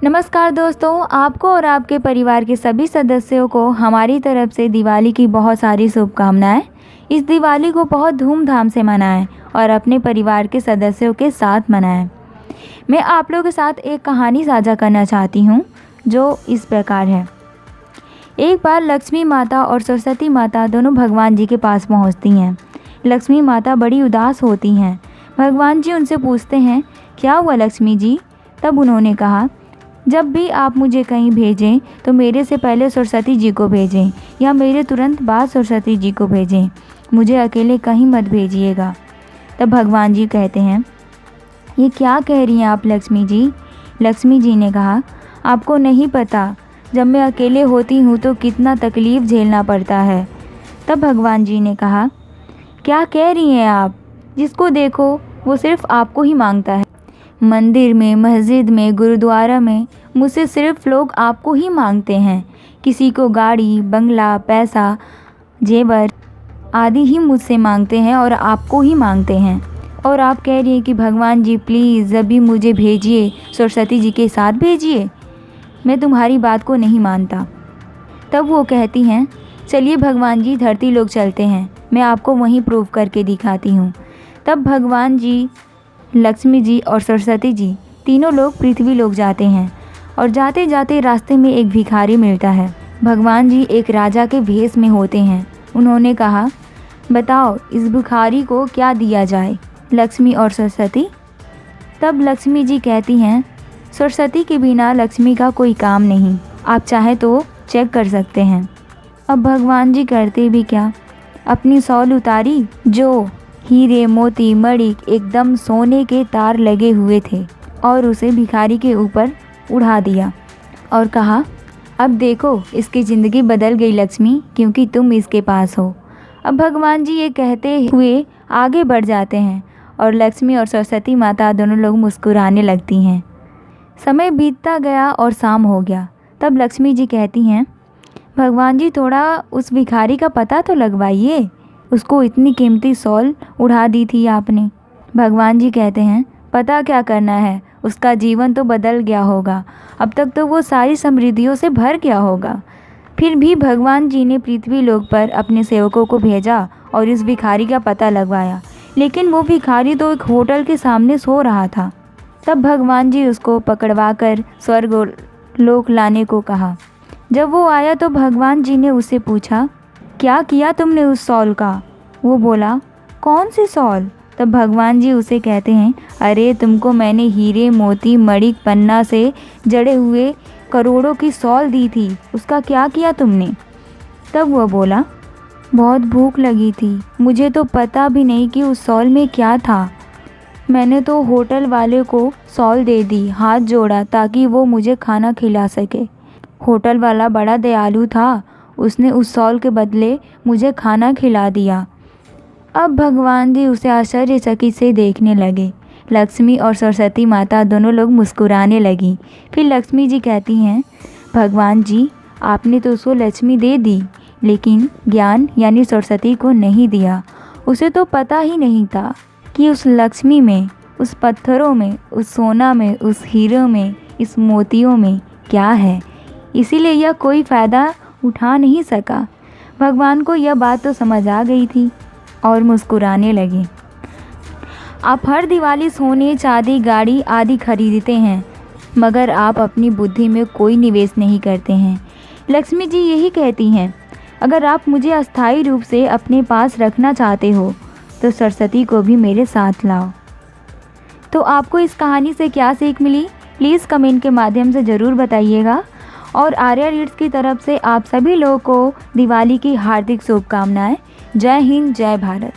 नमस्कार दोस्तों, आपको और आपके परिवार के सभी सदस्यों को हमारी तरफ से दिवाली की बहुत सारी शुभकामनाएं। इस दिवाली को बहुत धूमधाम से मनाएं और अपने परिवार के सदस्यों के साथ मनाएं। मैं आप लोगों के साथ एक कहानी साझा करना चाहती हूं जो इस प्रकार है। एक बार लक्ष्मी माता और सरस्वती माता दोनों भगवान जी के पास पहुंचती हैं। लक्ष्मी माता बड़ी उदास होती हैं। भगवान जी उनसे पूछते हैं, क्या हुआ लक्ष्मी जी? तब उन्होंने कहा, जब भी आप मुझे कहीं भेजें तो मेरे से पहले सरस्वती जी को भेजें या मेरे तुरंत बाद सरस्वती जी को भेजें। मुझे अकेले कहीं मत भेजिएगा। तब भगवान जी कहते हैं, ये क्या कह रही हैं आप लक्ष्मी जी? लक्ष्मी जी ने कहा, आपको नहीं पता, जब मैं अकेले होती हूँ तो कितना तकलीफ़ झेलना पड़ता है। तब भगवान जी ने कहा, क्या कह रही हैं आप? जिसको देखो वो सिर्फ़ आपको ही मांगता है। मंदिर में, मस्जिद में, गुरुद्वारा में मुझसे सिर्फ लोग आपको ही मांगते हैं। किसी को गाड़ी, बंगला, पैसा, जेवर आदि ही मुझसे मांगते हैं और आपको ही मांगते हैं। और आप कह रही हैं कि भगवान जी प्लीज़ अभी मुझे भेजिए, सरस्वती जी के साथ भेजिए। मैं तुम्हारी बात को नहीं मानता। तब वो कहती हैं, चलिए भगवान जी धरती लोक चलते हैं, मैं आपको वहीं प्रूव करके दिखाती हूँ। तब भगवान जी, लक्ष्मी जी और सरस्वती जी तीनों लोग पृथ्वी लोक जाते हैं और जाते जाते रास्ते में एक भिखारी मिलता है। भगवान जी एक राजा के भेष में होते हैं। उन्होंने कहा, बताओ इस भिखारी को क्या दिया जाए, लक्ष्मी और सरस्वती? तब लक्ष्मी जी कहती हैं, सरस्वती के बिना लक्ष्मी का कोई काम नहीं, आप चाहे तो चेक कर सकते हैं। अब भगवान जी करते भी क्या, अपनी सौल उतारी जो हीरे, मोती, मणिक एकदम सोने के तार लगे हुए थे और उसे भिखारी के ऊपर उड़ा दिया और कहा, अब देखो इसकी ज़िंदगी बदल गई लक्ष्मी, क्योंकि तुम इसके पास हो। अब भगवान जी ये कहते हुए आगे बढ़ जाते हैं और लक्ष्मी और सरस्वती माता दोनों लोग मुस्कुराने लगती हैं। समय बीतता गया और शाम हो गया। तब लक्ष्मी जी कहती हैं, भगवान जी थोड़ा उस भिखारी का पता तो लगवाइए, उसको इतनी कीमती सौल उड़ा दी थी आपने। भगवान जी कहते हैं, पता क्या करना है, उसका जीवन तो बदल गया होगा, अब तक तो वो सारी समृद्धियों से भर गया होगा। फिर भी भगवान जी ने पृथ्वी लोक पर अपने सेवकों को भेजा और इस भिखारी का पता लगवाया, लेकिन वो भिखारी तो एक होटल के सामने सो रहा था। तब भगवान जी उसको पकड़वा कर स्वर्ग लोक लाने को कहा। जब वो आया तो भगवान जी ने उससे पूछा, क्या किया तुमने उस सौल का? वो बोला, कौन सी सौल? तब भगवान जी उसे कहते हैं, अरे तुमको मैंने हीरे, मोती, मणिक, पन्ना से जड़े हुए करोड़ों की सौल दी थी, उसका क्या किया तुमने? तब वह बोला, बहुत भूख लगी थी, मुझे तो पता भी नहीं कि उस सौल में क्या था। मैंने तो होटल वाले को सौल दे दी, हाथ जोड़ा ताकि वो मुझे खाना खिला सके। होटल वाला बड़ा दयालु था, उसने उस सौल के बदले मुझे खाना खिला दिया। अब भगवान जी उसे आश्चर्यचकित से देखने लगे। लक्ष्मी और सरस्वती माता दोनों लोग मुस्कुराने लगी। फिर लक्ष्मी जी कहती हैं, भगवान जी आपने तो उसको लक्ष्मी दे दी, लेकिन ज्ञान यानी सरस्वती को नहीं दिया। उसे तो पता ही नहीं था कि उस लक्ष्मी में, उस पत्थरों में, उस सोना में, उस हीरों में, इस मोतियों में क्या है, इसीलिए यह कोई फ़ायदा उठा नहीं सका। भगवान को यह बात तो समझ आ गई थी और मुस्कुराने लगे। आप हर दिवाली सोने, चांदी, गाड़ी आदि खरीदते हैं, मगर आप अपनी बुद्धि में कोई निवेश नहीं करते हैं। लक्ष्मी जी यही कहती हैं, अगर आप मुझे अस्थायी रूप से अपने पास रखना चाहते हो तो सरस्वती को भी मेरे साथ लाओ। तो आपको इस कहानी से क्या सीख मिली, प्लीज़ कमेंट के माध्यम से ज़रूर बताइएगा। और आर्या रीड्स की तरफ से आप सभी लोगों को दिवाली की हार्दिक शुभकामनाएं। जय हिंद, जय भारत।